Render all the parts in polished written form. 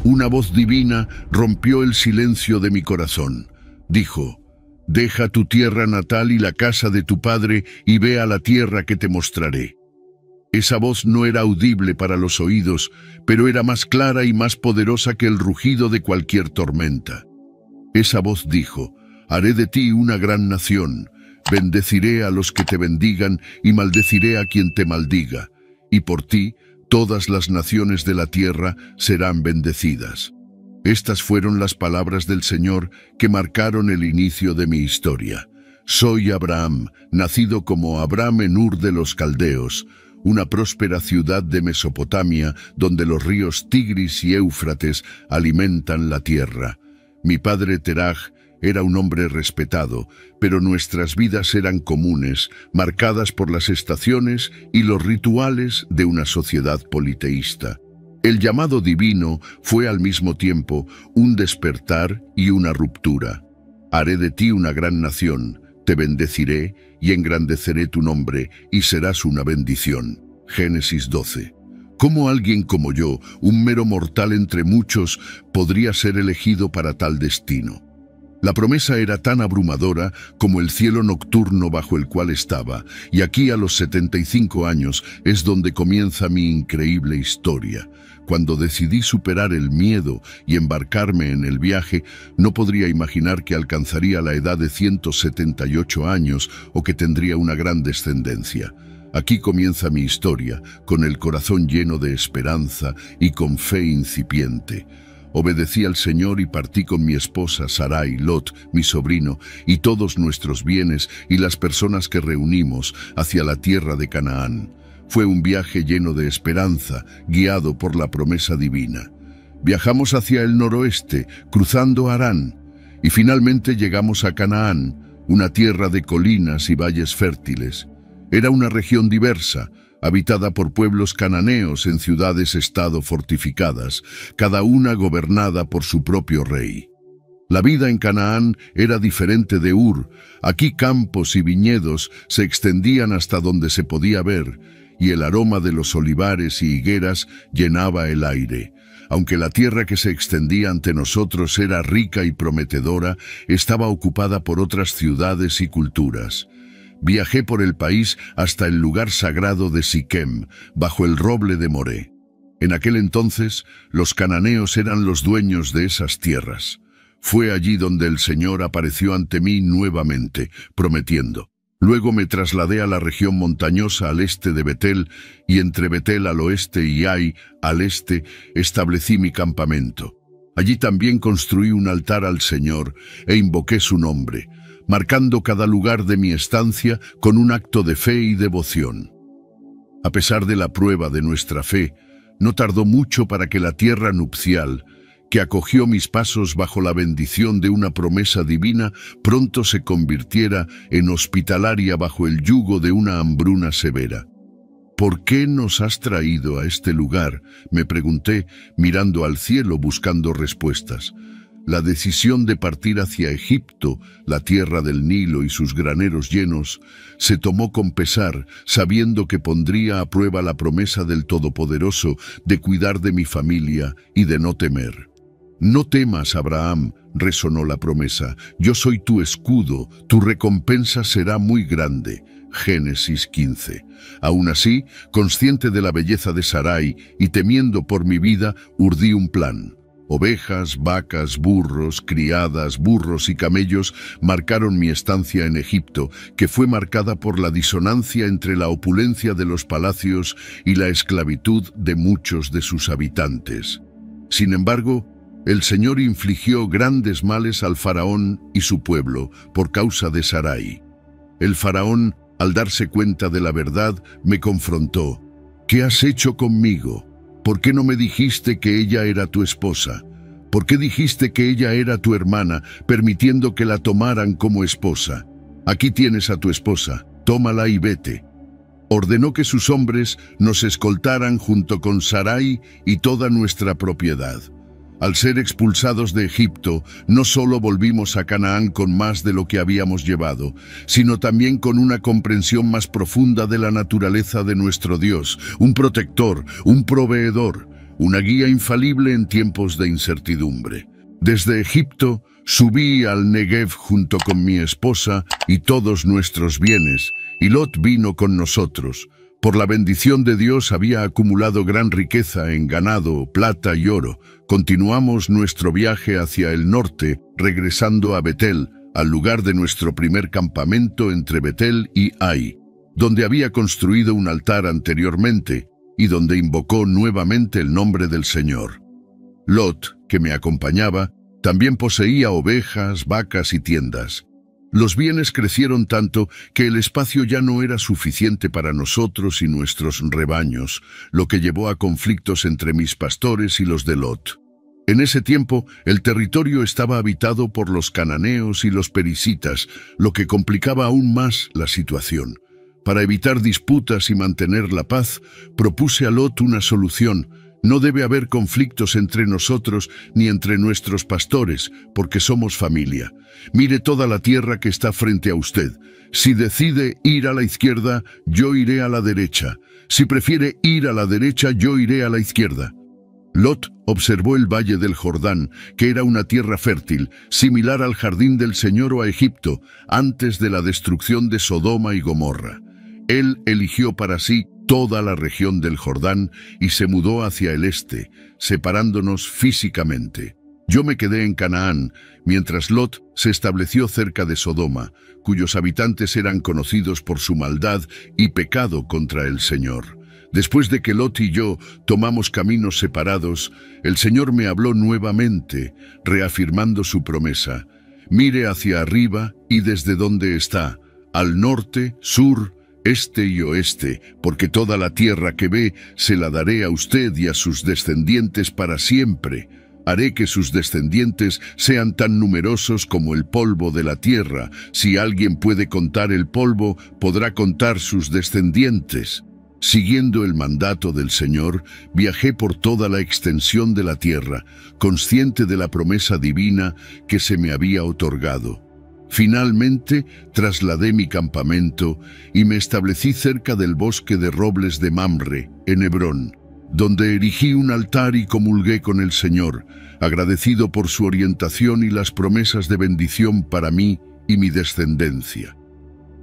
una voz divina rompió el silencio de mi corazón. Dijo: «Deja tu tierra natal y la casa de tu padre y ve a la tierra que te mostraré». Esa voz no era audible para los oídos, pero era más clara y más poderosa que el rugido de cualquier tormenta. Esa voz dijo: «Haré de ti una gran nación, bendeciré a los que te bendigan y maldeciré a quien te maldiga, y por ti todas las naciones de la tierra serán bendecidas». Estas fueron las palabras del Señor que marcaron el inicio de mi historia. Soy Abraham, nacido como Abram en Ur de los Caldeos, una próspera ciudad de Mesopotamia donde los ríos Tigris y Éufrates alimentan la tierra. Mi padre Teraj era un hombre respetado, pero nuestras vidas eran comunes, marcadas por las estaciones y los rituales de una sociedad politeísta. El llamado divino fue al mismo tiempo un despertar y una ruptura. Haré de ti una gran nación, te bendeciré y engrandeceré tu nombre, y serás una bendición. Génesis 12. ¿Cómo alguien como yo, un mero mortal entre muchos, podría ser elegido para tal destino? La promesa era tan abrumadora como el cielo nocturno bajo el cual estaba, y aquí a los 75 años es donde comienza mi increíble historia. Cuando decidí superar el miedo y embarcarme en el viaje, no podría imaginar que alcanzaría la edad de 178 años o que tendría una gran descendencia. Aquí comienza mi historia, con el corazón lleno de esperanza y con fe incipiente. Obedecí al Señor y partí con mi esposa Sarai, Lot, mi sobrino, y todos nuestros bienes y las personas que reunimos hacia la tierra de Canaán. Fue un viaje lleno de esperanza, guiado por la promesa divina. Viajamos hacia el noroeste, cruzando Harán, y finalmente llegamos a Canaán, una tierra de colinas y valles fértiles. Era una región diversa, habitada por pueblos cananeos en ciudades-estado fortificadas, cada una gobernada por su propio rey. La vida en Canaán era diferente de Ur. Aquí campos y viñedos se extendían hasta donde se podía ver, y el aroma de los olivares y higueras llenaba el aire. Aunque la tierra que se extendía ante nosotros era rica y prometedora, estaba ocupada por otras ciudades y culturas. Viajé por el país hasta el lugar sagrado de Siquem, bajo el roble de Moré. En aquel entonces, los cananeos eran los dueños de esas tierras. Fue allí donde el Señor apareció ante mí nuevamente, prometiendo: «Luego me trasladé a la región montañosa al este de Betel, y entre Betel al oeste y Ai al este establecí mi campamento. Allí también construí un altar al Señor e invoqué su nombre, marcando cada lugar de mi estancia con un acto de fe y devoción». A pesar de la prueba de nuestra fe, no tardó mucho para que la tierra nupcial, que acogió mis pasos bajo la bendición de una promesa divina, pronto se convirtiera en hospitalaria bajo el yugo de una hambruna severa. «¿Por qué nos has traído a este lugar?», me pregunté, mirando al cielo buscando respuestas. La decisión de partir hacia Egipto, la tierra del Nilo y sus graneros llenos, se tomó con pesar, sabiendo que pondría a prueba la promesa del Todopoderoso de cuidar de mi familia y de no temer. «No temas, Abraham», resonó la promesa, «yo soy tu escudo, tu recompensa será muy grande». Génesis 15. Aún así, consciente de la belleza de Sarai y temiendo por mi vida, urdí un plan. Ovejas, vacas, burros, criadas, burros y camellos marcaron mi estancia en Egipto, que fue marcada por la disonancia entre la opulencia de los palacios y la esclavitud de muchos de sus habitantes. Sin embargo, el Señor infligió grandes males al faraón y su pueblo por causa de Sarai. El faraón, al darse cuenta de la verdad, me confrontó. «¿Qué has hecho conmigo? ¿Por qué no me dijiste que ella era tu esposa? ¿Por qué dijiste que ella era tu hermana, permitiendo que la tomaran como esposa? Aquí tienes a tu esposa, tómala y vete». Ordenó que sus hombres nos escoltaran junto con Sarai y toda nuestra propiedad. Al ser expulsados de Egipto, no solo volvimos a Canaán con más de lo que habíamos llevado, sino también con una comprensión más profunda de la naturaleza de nuestro Dios, un protector, un proveedor. una guía infalible en tiempos de incertidumbre. Desde Egipto subí al Negev junto con mi esposa y todos nuestros bienes, y Lot vino con nosotros. Por la bendición de Dios había acumulado gran riqueza en ganado, plata y oro. Continuamos nuestro viaje hacia el norte, regresando a Betel, al lugar de nuestro primer campamento entre Betel y Ai, donde había construido un altar anteriormente y donde invocó nuevamente el nombre del Señor. Lot, que me acompañaba, también poseía ovejas, vacas y tiendas. Los bienes crecieron tanto que el espacio ya no era suficiente para nosotros y nuestros rebaños, lo que llevó a conflictos entre mis pastores y los de Lot. En ese tiempo, el territorio estaba habitado por los cananeos y los perisitas, lo que complicaba aún más la situación. Para evitar disputas y mantener la paz, propuse a Lot una solución. No debe haber conflictos entre nosotros ni entre nuestros pastores, porque somos familia. Mire toda la tierra que está frente a usted. Si decide ir a la izquierda, yo iré a la derecha. Si prefiere ir a la derecha, yo iré a la izquierda. Lot observó el valle del Jordán, que era una tierra fértil, similar al jardín del Señor o a Egipto, antes de la destrucción de Sodoma y Gomorra. Él eligió para sí toda la región del Jordán y se mudó hacia el este, separándonos físicamente. Yo me quedé en Canaán, mientras Lot se estableció cerca de Sodoma, cuyos habitantes eran conocidos por su maldad y pecado contra el Señor. Después de que Lot y yo tomamos caminos separados, el Señor me habló nuevamente, reafirmando su promesa. Mire hacia arriba y desde donde está, al norte, sur, este y oeste, porque toda la tierra que ve se la daré a usted y a sus descendientes para siempre. Haré que sus descendientes sean tan numerosos como el polvo de la tierra. Si alguien puede contar el polvo, podrá contar sus descendientes. Siguiendo el mandato del Señor, viajé por toda la extensión de la tierra, consciente de la promesa divina que se me había otorgado. Finalmente, trasladé mi campamento y me establecí cerca del bosque de robles de Mamre, en Hebrón, donde erigí un altar y comulgué con el Señor, agradecido por su orientación y las promesas de bendición para mí y mi descendencia.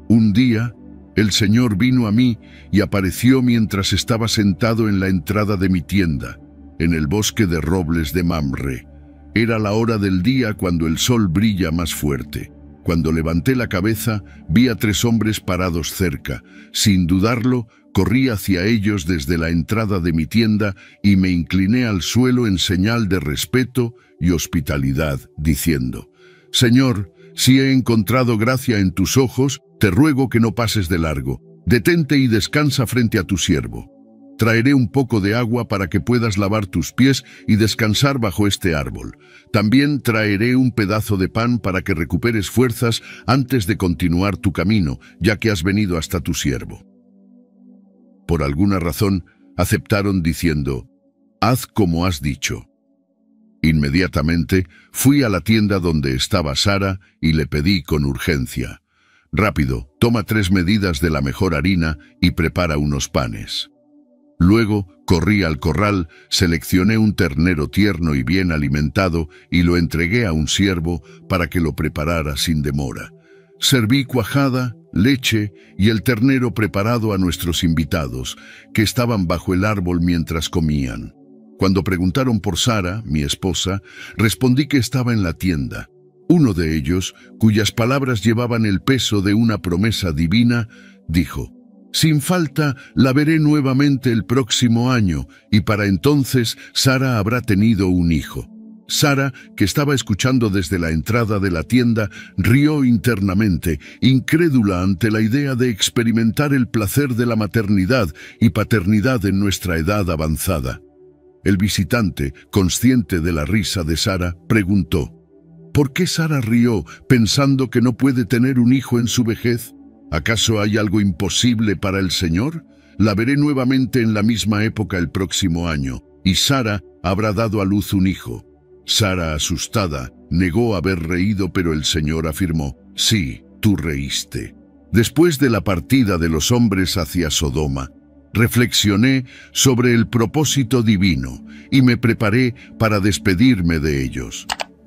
Un día, el Señor vino a mí y apareció mientras estaba sentado en la entrada de mi tienda, en el bosque de robles de Mamre. Era la hora del día cuando el sol brilla más fuerte. Cuando levanté la cabeza, vi a 3 hombres parados cerca. Sin dudarlo, corrí hacia ellos desde la entrada de mi tienda y me incliné al suelo en señal de respeto y hospitalidad, diciendo: «Señor, si he encontrado gracia en tus ojos, te ruego que no pases de largo. Detente y descansa frente a tu siervo. Traeré un poco de agua para que puedas lavar tus pies y descansar bajo este árbol. También traeré un pedazo de pan para que recuperes fuerzas antes de continuar tu camino, ya que has venido hasta tu siervo». Por alguna razón, aceptaron diciendo: «Haz como has dicho». Inmediatamente fui a la tienda donde estaba Sara y le pedí con urgencia: «Rápido, toma 3 medidas de la mejor harina y prepara unos panes». Luego corrí al corral, seleccioné un ternero tierno y bien alimentado y lo entregué a un siervo para que lo preparara sin demora. Serví cuajada, leche y el ternero preparado a nuestros invitados, que estaban bajo el árbol mientras comían. Cuando preguntaron por Sara, mi esposa, respondí que estaba en la tienda. Uno de ellos, cuyas palabras llevaban el peso de una promesa divina, dijo: «Sin falta la veré nuevamente el próximo año, y para entonces Sara habrá tenido un hijo». Sara, que estaba escuchando desde la entrada de la tienda, rió internamente, incrédula ante la idea de experimentar el placer de la maternidad y paternidad en nuestra edad avanzada. El visitante, consciente de la risa de Sara, preguntó: «¿Por qué Sara rió pensando que no puede tener un hijo en su vejez? ¿Acaso hay algo imposible para el Señor? La veré nuevamente en la misma época el próximo año, y Sara habrá dado a luz un hijo». Sara, asustada, negó haber reído, pero el Señor afirmó: «Sí, tú reíste». Después de la partida de los hombres hacia Sodoma, reflexioné sobre el propósito divino y me preparé para despedirme de ellos.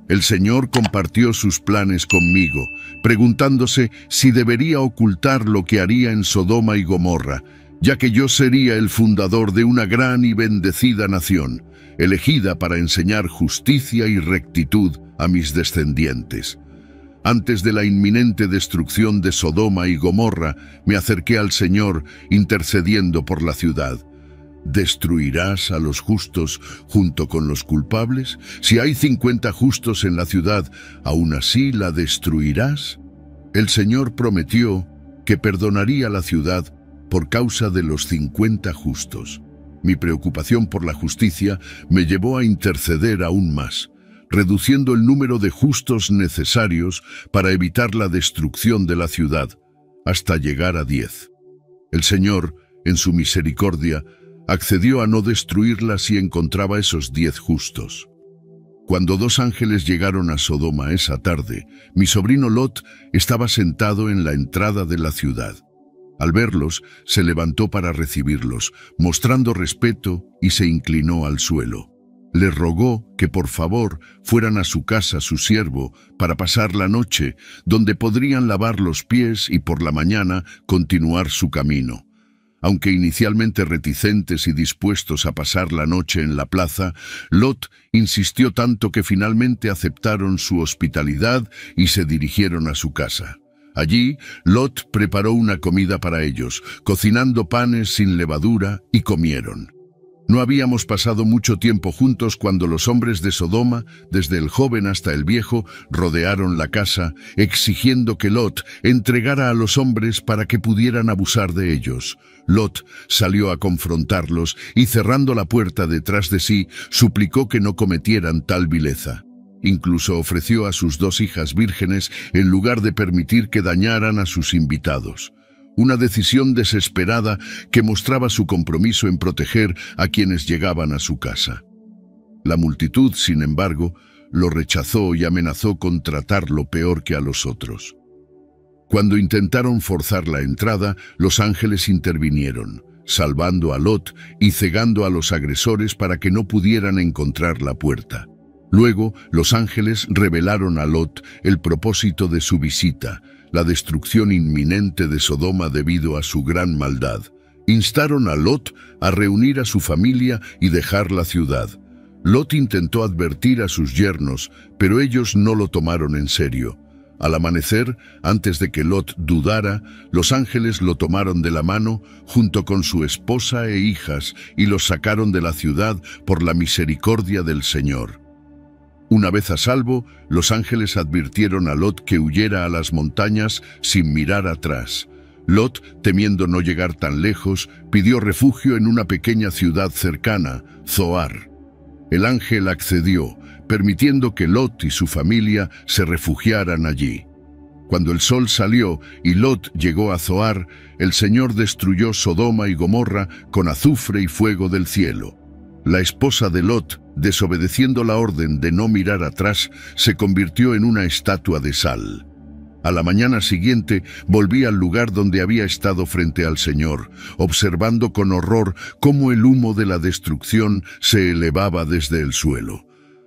El Señor compartió sus planes conmigo, preguntándose si debería ocultar lo que haría en Sodoma y Gomorra, ya que yo sería el fundador de una gran y bendecida nación, elegida para enseñar justicia y rectitud a mis descendientes. Antes de la inminente destrucción de Sodoma y Gomorra, me acerqué al Señor intercediendo por la ciudad. ¿Destruirás a los justos junto con los culpables? Si hay 50 justos en la ciudad, ¿aún así la destruirás? El Señor prometió que perdonaría la ciudad por causa de los 50 justos. Mi preocupación por la justicia me llevó a interceder aún más, reduciendo el número de justos necesarios para evitar la destrucción de la ciudad, hasta llegar a 10. El Señor, en su misericordia, accedió a no destruirla si encontraba esos 10 justos. Cuando 2 ángeles llegaron a Sodoma esa tarde, mi sobrino Lot estaba sentado en la entrada de la ciudad. Al verlos, se levantó para recibirlos, mostrando respeto, y se inclinó al suelo. Le rogó que por favor fueran a su casa su siervo para pasar la noche, donde podrían lavar los pies y por la mañana continuar su camino. Aunque inicialmente reticentes y dispuestos a pasar la noche en la plaza, Lot insistió tanto que finalmente aceptaron su hospitalidad y se dirigieron a su casa. Allí, Lot preparó una comida para ellos, cocinando panes sin levadura, y comieron. No habíamos pasado mucho tiempo juntos cuando los hombres de Sodoma, desde el joven hasta el viejo, rodearon la casa, exigiendo que Lot entregara a los hombres para que pudieran abusar de ellos. Lot salió a confrontarlos y, cerrando la puerta detrás de sí, suplicó que no cometieran tal vileza. Incluso ofreció a sus 2 hijas vírgenes en lugar de permitir que dañaran a sus invitados. Una decisión desesperada que mostraba su compromiso en proteger a quienes llegaban a su casa. La multitud, sin embargo, lo rechazó y amenazó con tratarlo peor que a los otros. Cuando intentaron forzar la entrada, los ángeles intervinieron, salvando a Lot y cegando a los agresores para que no pudieran encontrar la puerta. Luego, los ángeles revelaron a Lot el propósito de su visita, la destrucción inminente de Sodoma debido a su gran maldad. Instaron a Lot a reunir a su familia y dejar la ciudad. Lot intentó advertir a sus yernos, pero ellos no lo tomaron en serio. Al amanecer, antes de que Lot dudara, los ángeles lo tomaron de la mano junto con su esposa e hijas y los sacaron de la ciudad por la misericordia del Señor. Una vez a salvo, los ángeles advirtieron a Lot que huyera a las montañas sin mirar atrás. Lot, temiendo no llegar tan lejos, pidió refugio en una pequeña ciudad cercana, Zoar. El ángel accedió, permitiendo que Lot y su familia se refugiaran allí. Cuando el sol salió y Lot llegó a Zoar, el Señor destruyó Sodoma y Gomorra con azufre y fuego del cielo. La esposa de Lot, desobedeciendo la orden de no mirar atrás, se convirtió en una estatua de sal. A la mañana siguiente volví al lugar donde había estado frente al Señor, observando con horror cómo el humo de la destrucción se elevaba desde el suelo.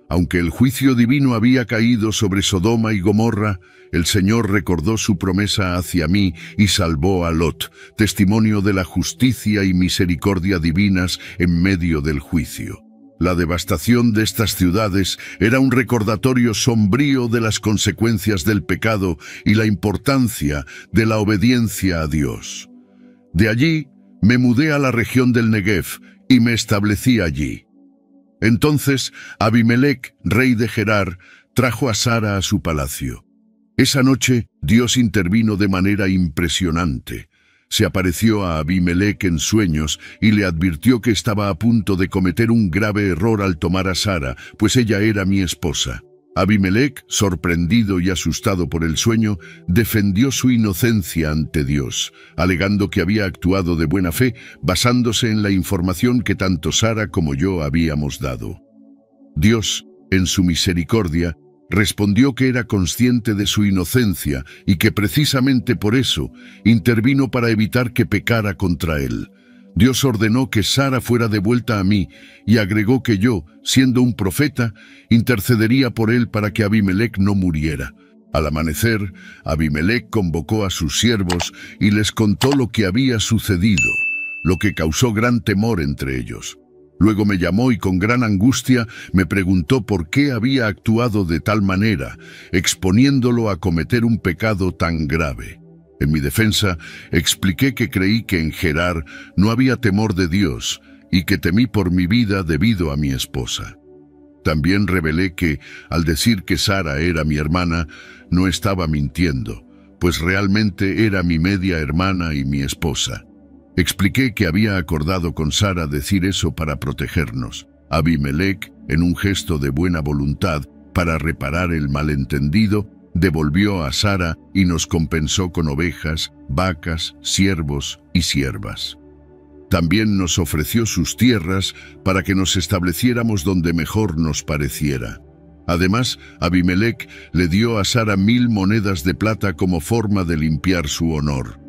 Aunque el juicio divino había caído sobre Sodoma y Gomorra, el Señor recordó su promesa hacia mí y salvó a Lot, testimonio de la justicia y misericordia divinas en medio del juicio. La devastación de estas ciudades era un recordatorio sombrío de las consecuencias del pecado y la importancia de la obediencia a Dios. De allí me mudé a la región del Negev y me establecí allí. Entonces Abimelec, rey de Gerar, trajo a Sara a su palacio. Esa noche Dios intervino de manera impresionante. Se apareció a Abimelec en sueños y le advirtió que estaba a punto de cometer un grave error al tomar a Sara, pues ella era mi esposa. Abimelec, sorprendido y asustado por el sueño, defendió su inocencia ante Dios, alegando que había actuado de buena fe, basándose en la información que tanto Sara como yo habíamos dado. Dios, en su misericordia, respondió que era consciente de su inocencia y que precisamente por eso intervino para evitar que pecara contra él. Dios ordenó que Sara fuera devuelta a mí y agregó que yo, siendo un profeta, intercedería por él para que Abimelec no muriera. Al amanecer, Abimelec convocó a sus siervos y les contó lo que había sucedido, lo que causó gran temor entre ellos. Luego me llamó y con gran angustia me preguntó por qué había actuado de tal manera, exponiéndolo a cometer un pecado tan grave. En mi defensa, expliqué que creí que en Gerar no había temor de Dios y que temí por mi vida debido a mi esposa. También revelé que, al decir que Sara era mi hermana, no estaba mintiendo, pues realmente era mi media hermana y mi esposa. Expliqué que había acordado con Sara decir eso para protegernos. Abimelec, en un gesto de buena voluntad para reparar el malentendido, devolvió a Sara y nos compensó con ovejas, vacas, siervos y siervas. También nos ofreció sus tierras para que nos estableciéramos donde mejor nos pareciera. Además, Abimelec le dio a Sara 1000 monedas de plata como forma de limpiar su honor.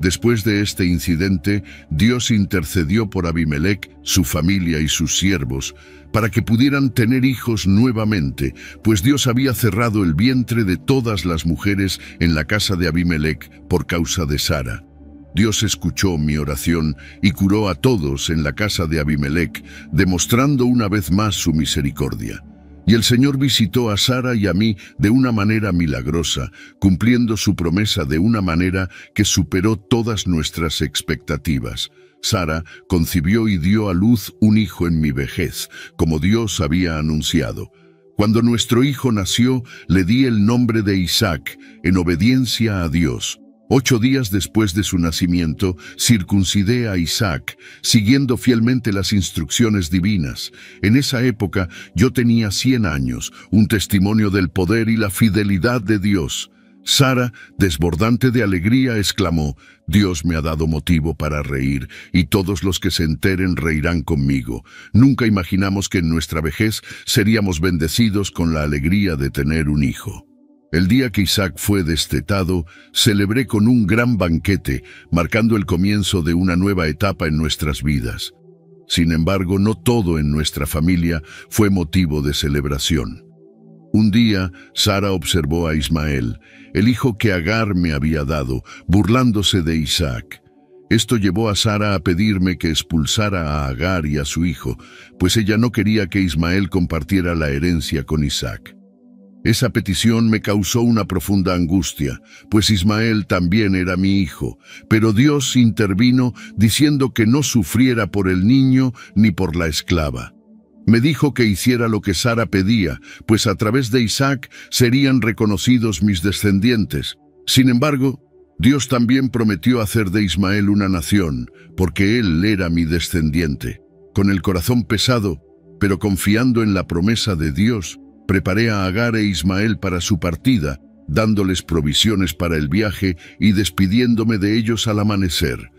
Después de este incidente, Dios intercedió por Abimelec, su familia y sus siervos, para que pudieran tener hijos nuevamente, pues Dios había cerrado el vientre de todas las mujeres en la casa de Abimelec por causa de Sara. Dios escuchó mi oración y curó a todos en la casa de Abimelec, demostrando una vez más su misericordia. Y el Señor visitó a Sara y a mí de una manera milagrosa, cumpliendo su promesa de una manera que superó todas nuestras expectativas. Sara concibió y dio a luz un hijo en mi vejez, como Dios había anunciado. Cuando nuestro hijo nació, le di el nombre de Isaac, en obediencia a Dios. 8 días después de su nacimiento, circuncidé a Isaac, siguiendo fielmente las instrucciones divinas. En esa época yo tenía 100 años, un testimonio del poder y la fidelidad de Dios. Sara, desbordante de alegría, exclamó: «Dios me ha dado motivo para reír, y todos los que se enteren reirán conmigo. Nunca imaginamos que en nuestra vejez seríamos bendecidos con la alegría de tener un hijo». El día que Isaac fue destetado, celebré con un gran banquete, marcando el comienzo de una nueva etapa en nuestras vidas. Sin embargo, no todo en nuestra familia fue motivo de celebración. Un día, Sara observó a Ismael, el hijo que Agar me había dado, burlándose de Isaac. Esto llevó a Sara a pedirme que expulsara a Agar y a su hijo, pues ella no quería que Ismael compartiera la herencia con Isaac. Esa petición me causó una profunda angustia, pues Ismael también era mi hijo, pero Dios intervino diciendo que no sufriera por el niño ni por la esclava. Me dijo que hiciera lo que Sara pedía, pues a través de Isaac serían reconocidos mis descendientes. Sin embargo, Dios también prometió hacer de Ismael una nación, porque él era mi descendiente. Con el corazón pesado, pero confiando en la promesa de Dios, preparé a Agar e Ismael para su partida, dándoles provisiones para el viaje y despidiéndome de ellos al amanecer.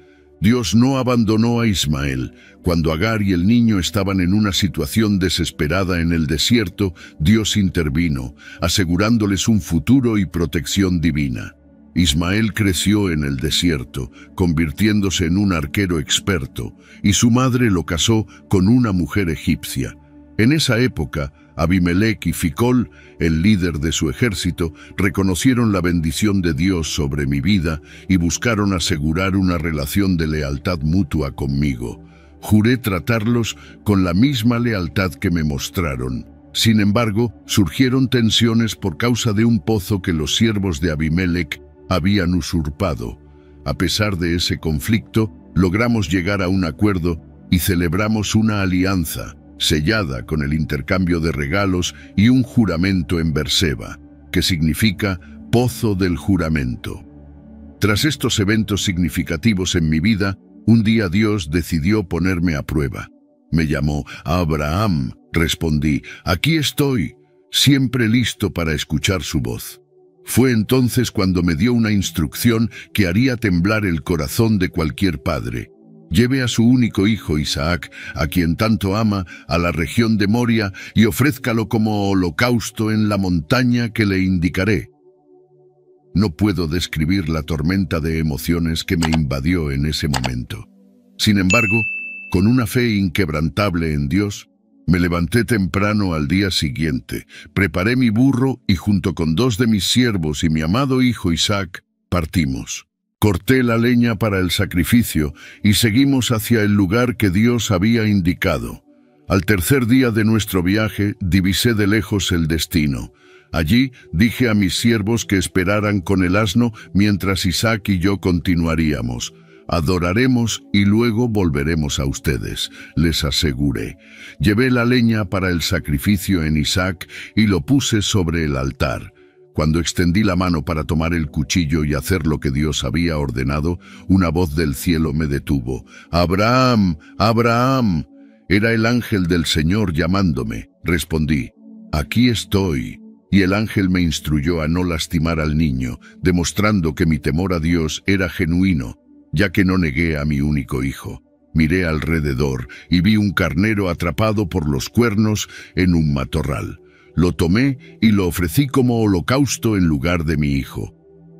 Dios no abandonó a Ismael. Cuando Agar y el niño estaban en una situación desesperada en el desierto, Dios intervino, asegurándoles un futuro y protección divina. Ismael creció en el desierto, convirtiéndose en un arquero experto, y su madre lo casó con una mujer egipcia. En esa época, Abimelec y Ficol, el líder de su ejército, reconocieron la bendición de Dios sobre mi vida y buscaron asegurar una relación de lealtad mutua conmigo. Juré tratarlos con la misma lealtad que me mostraron. Sin embargo, surgieron tensiones por causa de un pozo que los siervos de Abimelec habían usurpado. A pesar de ese conflicto, logramos llegar a un acuerdo y celebramos una alianza, sellada con el intercambio de regalos y un juramento en Berseba, que significa Pozo del Juramento. Tras estos eventos significativos en mi vida, un día Dios decidió ponerme a prueba. Me llamó: «Abraham», respondí: «Aquí estoy», siempre listo para escuchar su voz. Fue entonces cuando me dio una instrucción que haría temblar el corazón de cualquier padre. Lleve a su único hijo Isaac, a quien tanto ama, a la región de Moria y ofrézcalo como holocausto en la montaña que le indicaré. No puedo describir la tormenta de emociones que me invadió en ese momento. Sin embargo, con una fe inquebrantable en Dios, me levanté temprano al día siguiente, preparé mi burro y junto con 2 de mis siervos y mi amado hijo Isaac, partimos. Corté la leña para el sacrificio y seguimos hacia el lugar que Dios había indicado. Al tercer día de nuestro viaje, divisé de lejos el destino. Allí dije a mis siervos que esperaran con el asno mientras Isaac y yo continuaríamos. Adoraremos y luego volveremos a ustedes, les aseguré. Llevé la leña para el sacrificio en Isaac y lo puse sobre el altar. Cuando extendí la mano para tomar el cuchillo y hacer lo que Dios había ordenado, una voz del cielo me detuvo. «¡Abraham! ¡Abraham!». Era el ángel del Señor llamándome. Respondí, «Aquí estoy». Y el ángel me instruyó a no lastimar al niño, demostrando que mi temor a Dios era genuino, ya que no negué a mi único hijo. Miré alrededor y vi un carnero atrapado por los cuernos en un matorral. Lo tomé y lo ofrecí como holocausto en lugar de mi hijo.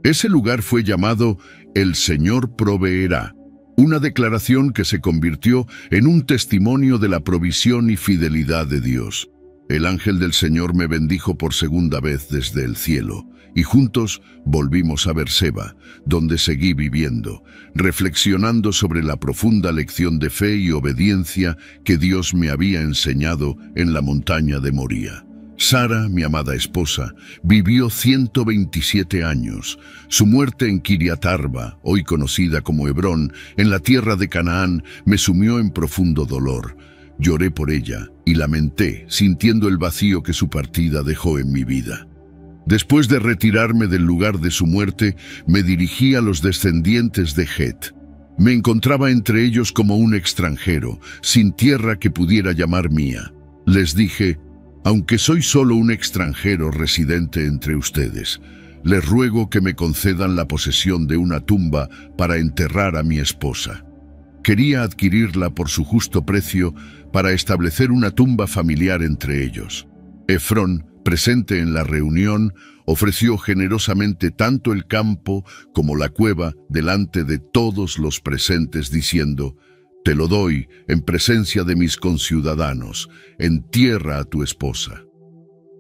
Ese lugar fue llamado «El Señor proveerá», una declaración que se convirtió en un testimonio de la provisión y fidelidad de Dios. El ángel del Señor me bendijo por segunda vez desde el cielo, y juntos volvimos a Berseba, donde seguí viviendo, reflexionando sobre la profunda lección de fe y obediencia que Dios me había enseñado en la montaña de Moría. Sara, mi amada esposa, vivió 127 años. Su muerte en Kiriat Arba, hoy conocida como Hebrón, en la tierra de Canaán, me sumió en profundo dolor. Lloré por ella y lamenté, sintiendo el vacío que su partida dejó en mi vida. Después de retirarme del lugar de su muerte, me dirigí a los descendientes de Het. Me encontraba entre ellos como un extranjero, sin tierra que pudiera llamar mía. Les dije, aunque soy solo un extranjero residente entre ustedes, les ruego que me concedan la posesión de una tumba para enterrar a mi esposa. Quería adquirirla por su justo precio para establecer una tumba familiar entre ellos. Efrón, presente en la reunión, ofreció generosamente tanto el campo como la cueva delante de todos los presentes, diciendo, «Te lo doy en presencia de mis conciudadanos, entierra a tu esposa».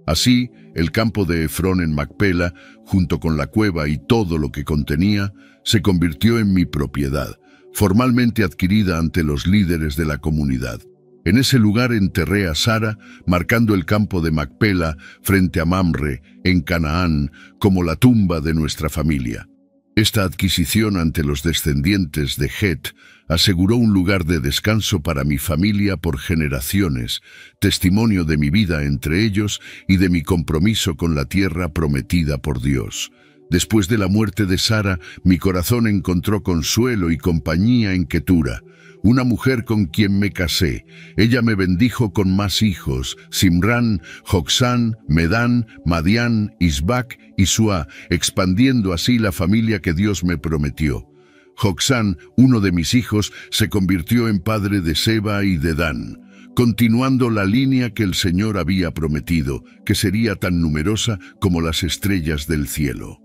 Así, el campo de Efrón en Macpela, junto con la cueva y todo lo que contenía, se convirtió en mi propiedad, formalmente adquirida ante los líderes de la comunidad. En ese lugar enterré a Sara, marcando el campo de Macpela frente a Mamre, en Canaán, como la tumba de nuestra familia. Esta adquisición ante los descendientes de Het aseguró un lugar de descanso para mi familia por generaciones, testimonio de mi vida entre ellos y de mi compromiso con la tierra prometida por Dios. Después de la muerte de Sara, mi corazón encontró consuelo y compañía en Ketura, una mujer con quien me casé. Ella me bendijo con más hijos, Simrán, Joksán, Medán, Madián, Isbac y Suá, expandiendo así la familia que Dios me prometió. Joksán, uno de mis hijos, se convirtió en padre de Seba y de Dan, continuando la línea que el Señor había prometido, que sería tan numerosa como las estrellas del cielo.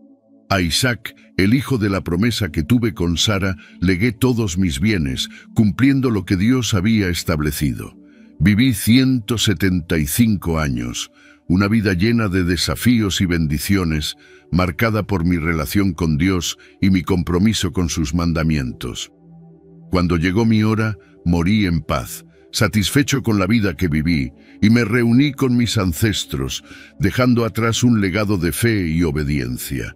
A Isaac, el hijo de la promesa que tuve con Sara, legué todos mis bienes, cumpliendo lo que Dios había establecido. Viví 175 años, una vida llena de desafíos y bendiciones, marcada por mi relación con Dios y mi compromiso con sus mandamientos. Cuando llegó mi hora, morí en paz, satisfecho con la vida que viví, y me reuní con mis ancestros, dejando atrás un legado de fe y obediencia.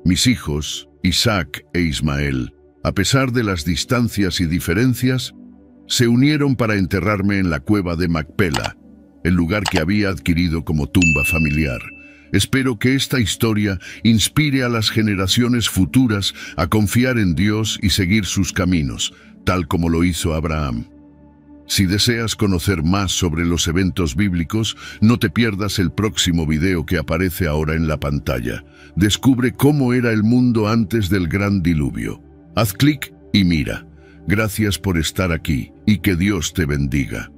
Mis hijos, Isaac e Ismael, a pesar de las distancias y diferencias, se unieron para enterrarme en la cueva de Macpela, el lugar que había adquirido como tumba familiar. Espero que esta historia inspire a las generaciones futuras a confiar en Dios y seguir sus caminos, tal como lo hizo Abraham. Si deseas conocer más sobre los eventos bíblicos, no te pierdas el próximo video que aparece ahora en la pantalla. Descubre cómo era el mundo antes del gran diluvio. Haz clic y mira. Gracias por estar aquí y que Dios te bendiga.